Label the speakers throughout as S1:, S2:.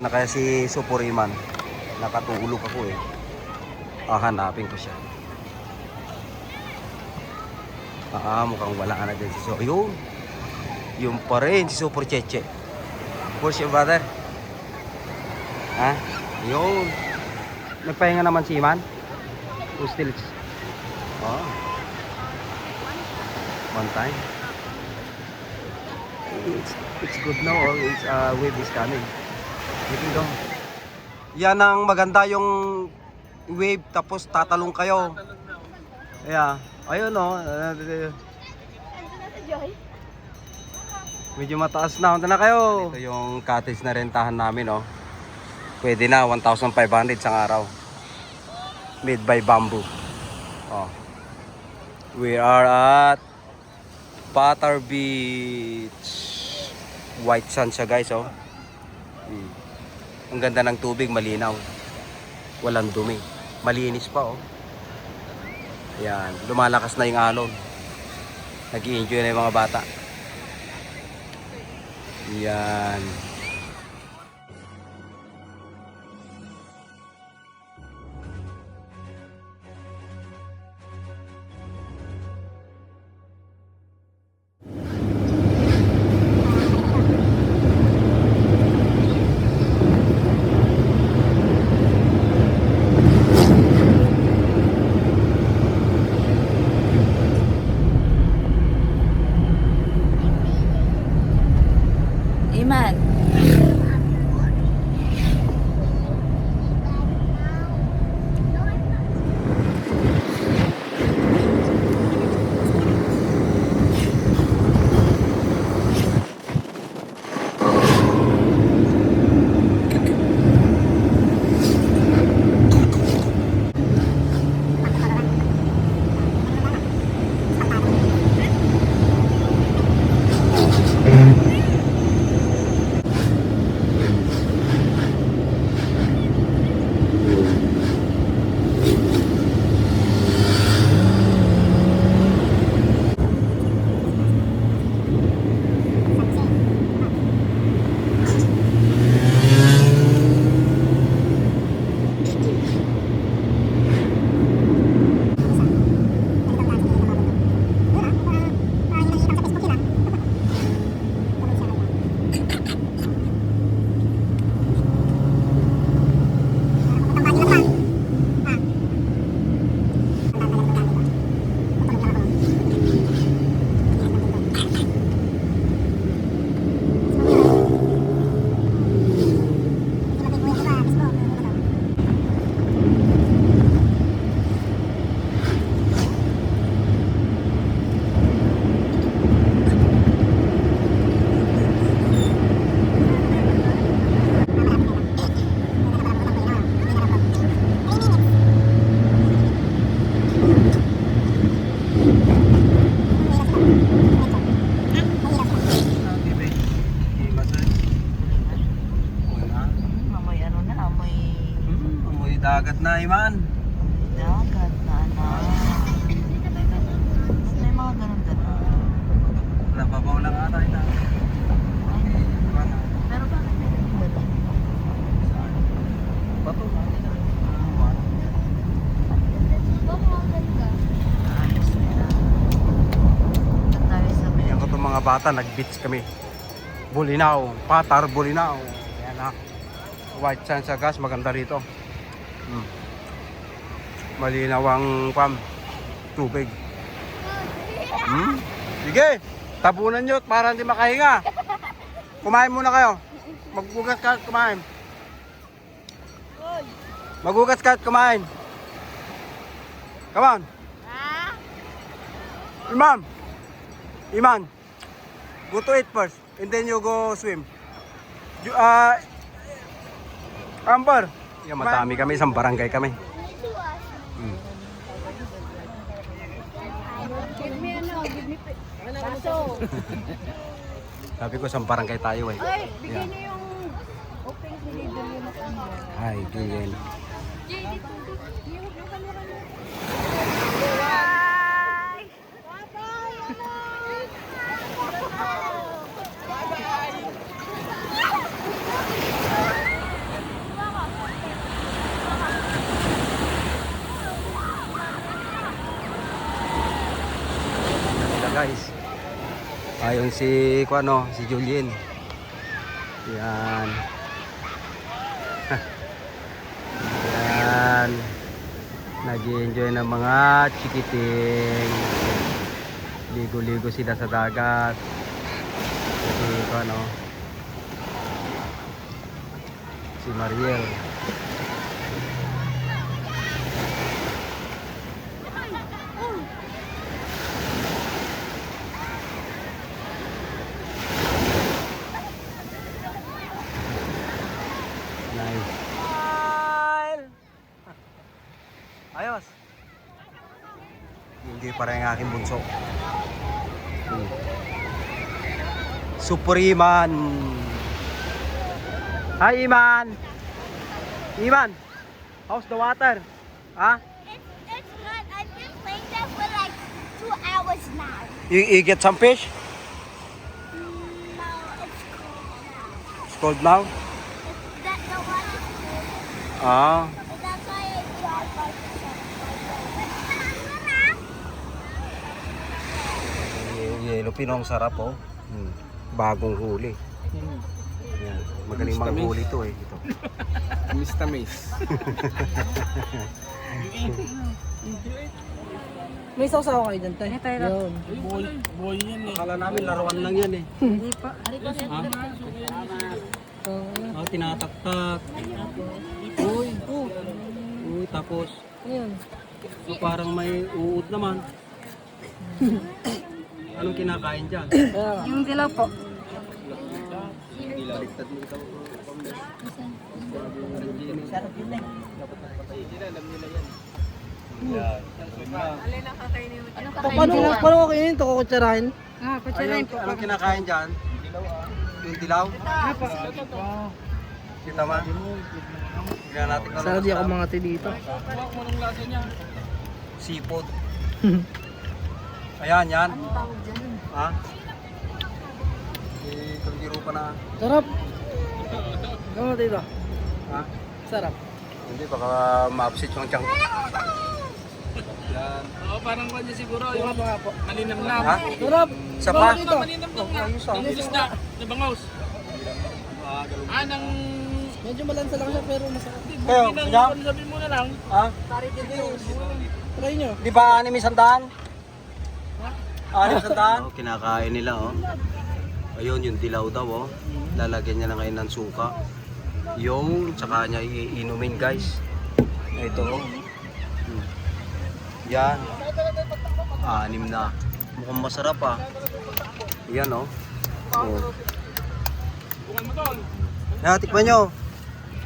S1: Na kaya si Supuriman. Nakatulog ako eh. Hanapin ko siya. Mukhang wala na dyan si Supuriman. Ayun. Yung pa rin si Super Cheche. Where's your brother? Ha? Ayun. Nagpahinga naman si Iman? Who still? One time. It's good now. It's wave is coming. Yan ang maganda yung wave tapos tatalong kayo. Yeah. Ayun o. Medyo mataas na. Punta na kayo. Ito yung cottage na rentahan namin o. Pwede na 1,500 sa araw. Made by bamboo. We are at Patar Beach. White sand siya guys oh. Ang ganda ng tubig, malinaw. Walang dumi. Malinis pa oh. Ayan, lumalakas na yung alon. Nag-i-enjoy na yung mga bata. Ayan.
S2: Iman.
S1: Dagat na Iman.
S2: Dagat na anak. May mga ganun-ganun.
S1: Nababaw lang ata ita.
S2: Pero bakit may nagbabaw?
S1: Bato.
S2: Ayos nila. Doon tayo sa
S1: Bigyan ko itong mga bata, nag-beach kami. Bulinaw, Patar Bulinaw. Ayan na. White sand sa gas, maganda rito. Malinaw ang tubig. Sige, tabunan nyo para hindi makahinga. Kumain muna kayo. Magbugas ka at kumain. Magbugas ka at kumain. Come on. Iman. Go to eat first and then you go swim. Amber. Yan, madami kami, isang barangay kami. Sabi ko, isang barangay tayo eh.
S3: Ay, bigyan niyo yung open sa leader yun na kanya.
S1: Ay, ganyan.
S3: Yung camera niyo.
S1: Ayun si si Julien. Yan. Yan. Nag-enjoy ng mga chikiting. Ligo-ligo sila sa dagat. Si si Mariel. Nice. Ayos. Hindi pa rin ang aking bunso. Superiman. Hi, Iman. Iman, how's the water? Huh?
S4: It's good. I've been playing there for like 2 hours now.
S1: You get some fish?
S4: No, it's cold now.
S1: It's cold now?
S4: That the water's cold.
S1: Ah.
S4: That's why I tried like
S1: Yellow pinong sarap oh. Bagong huli. Yan. Magaling manghuli to eh. Ito.
S5: Mr. Mace.
S3: May sausaw kayo dyan, tayo. Yun.
S5: Boy yan eh.
S1: Akala namin laruan lang yan eh.
S2: Hindi pa.
S1: Oh, tinataktak. Uy. Uy, tapos.
S3: Ayun.
S1: So, parang may uut naman. Anong kinakain dyan?
S2: Yung dilaw po.
S1: Baliktad mo ito.
S3: Paano ko kainin ito? Kukutsarahin?
S1: Anong kinakain dyan? Yung dilaw? Kita ma? Tingnan natin kung
S3: Sana di ako mga dito.
S1: seafood. Ayan, yan. Ha? Kalbiro pa na.
S3: Sarap. Ano dito?
S1: Ha?
S3: Sarap.
S1: Hindi, baka ma-upset yung chunk. Yan.
S5: Oo, parang kanya siguro yung
S3: Baka po.
S5: malinamnam.
S1: Ha?
S3: Sarap.
S1: Isa pa?
S3: Dito.
S5: Malinamnam nga. Yung isda, nabangaws. Nang...
S3: Medyo malansa lang siya pero masarap.
S1: Kayo, kanya?
S5: Sabi mo na lang.
S1: Ha?
S3: Try nyo.
S1: Di ba 600? 600? Oh, kinakain nila oh. Ayun, yung dilaw daw oh. Lalagyan niya lang ngayon ng suka. Yung, tsaka niya iinumin guys. Ito oh. Yan. 6 na. Mukhang masarap ah. Yan oh. Oh. Yan, tikman nyo.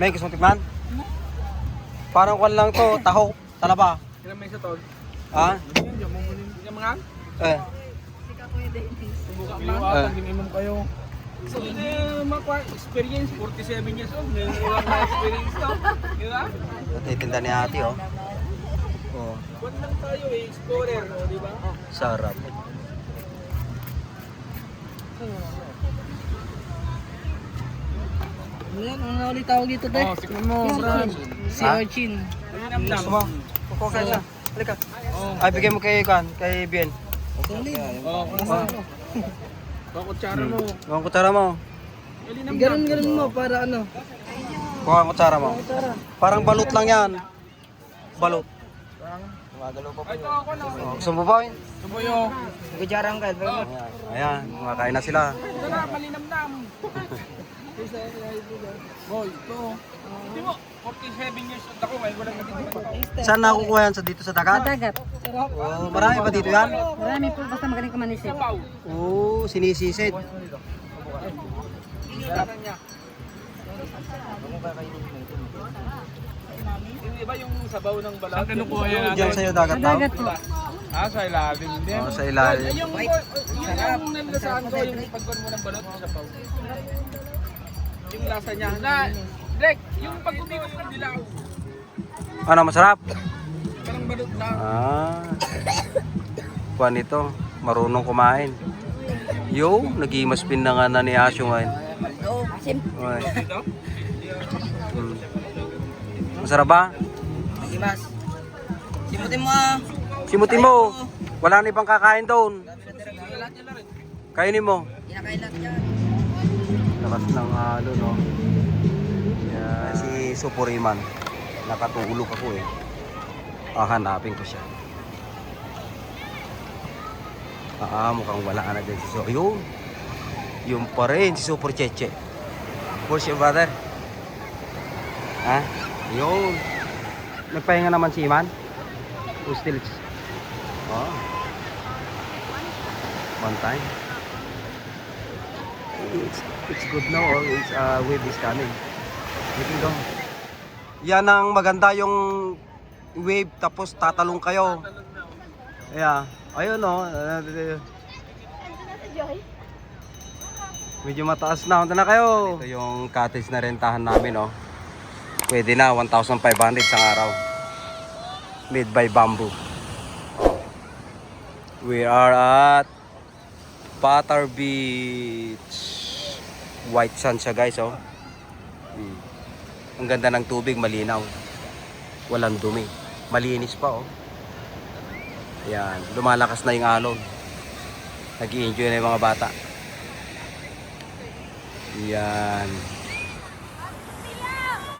S1: May gusto mong tikman? Parang kwan lang to, taho, talaba.
S5: Kailan may isa tol?
S1: Ha?
S5: Yung mga?
S1: Eh.
S5: Subukan mo. Imam kayo. So, experience, 47 years old. May ulang na experience to. Di ba?
S1: Titinda ni ate oh. Oh,
S5: Kwan lang tayo eh, explorer. Di ba?
S1: sarap.
S3: Ano yan? Ano nga ulit tawag dito, te?
S5: Oh, sikman mo, Brad.
S3: Si
S1: Ha?
S3: Orchin.
S5: Malinamnam.
S1: Gusto mo? Kukuha ka isa. Halika. Ay, bigay mo kay Bien.
S3: Solid.
S5: Oh,
S1: Ah.
S5: kutsara mo.
S1: Kuha ang kutsara mo.
S3: Ganun mo para ano.
S1: Kuha ang kutsara mo. Parang balot lang yan. Balot.
S5: Ito ako na.
S1: Oh, gusto mo ba yun?
S5: Subuyo.
S3: Kutsarang ka.
S1: Ayan, kumakain na sila.
S5: Ito na, malinamnam. Boy, ito. Di mo, 47 years old ako ngayon, walang nagtitimpa.
S1: Saan nakukuha yan? Dito sa dagat?
S2: Dagat.
S1: Oh, marami pa dito yan?
S2: Marami po basta magaling kumanisip.
S5: Sabaw.
S1: Oh, sinisisid.
S5: Yung iba yung sabaw ng balat. Saan kinukuha yan
S1: Diyan sa'yo dagat daw?
S2: Dagat po.
S5: Ah, sa ilalim din.
S1: Oh, sa ilalim.
S5: Ay, yung nalasahan ko, yung pagkuhan mo ng balot ng sabaw. Yung lasa niya. Drek, yung pag-umikot ng dilaw.
S1: Ano, masarap?
S5: Parang balot lang.
S1: Ah. Kuha nito, marunong kumain. Yo, nag-imaspin na nga na ni Asyo ngayon. Oy.
S5: Dito?
S1: Masarap ba?
S3: Mas. Simutin mo ah.
S1: Simutin mo. Wala na ibang kakain doon. Kainin mo.
S2: Kinakailan yan.
S1: Lakas ng halo, no? Yan. Si Supuriman. Nakatulog ako eh. Hanapin ko siya. Mukhang wala na dyan si Super. Yun. Yung pa rin, si Super Cheche. Where's your brother? Ha? Yun. Nagpahinga naman si Iman? O still? Oh. One time. It's good now or it's wave is coming. You can go. Yan ang maganda yung wave tapos tatalong kayo. Yeah. Ayun no. Medyo mataas na. Punta na kayo. Ito yung cottage na rentahan namin oh. Pwede na 1,500 sa araw. Made by bamboo. We are at Patar Beach. White sand siya guys oh. Ang ganda ng tubig, malinaw. Walang dumi. Malinis pa oh. Ayan, lumalakas na yung alon. Nag-i-enjoy na yung mga bata. Yan.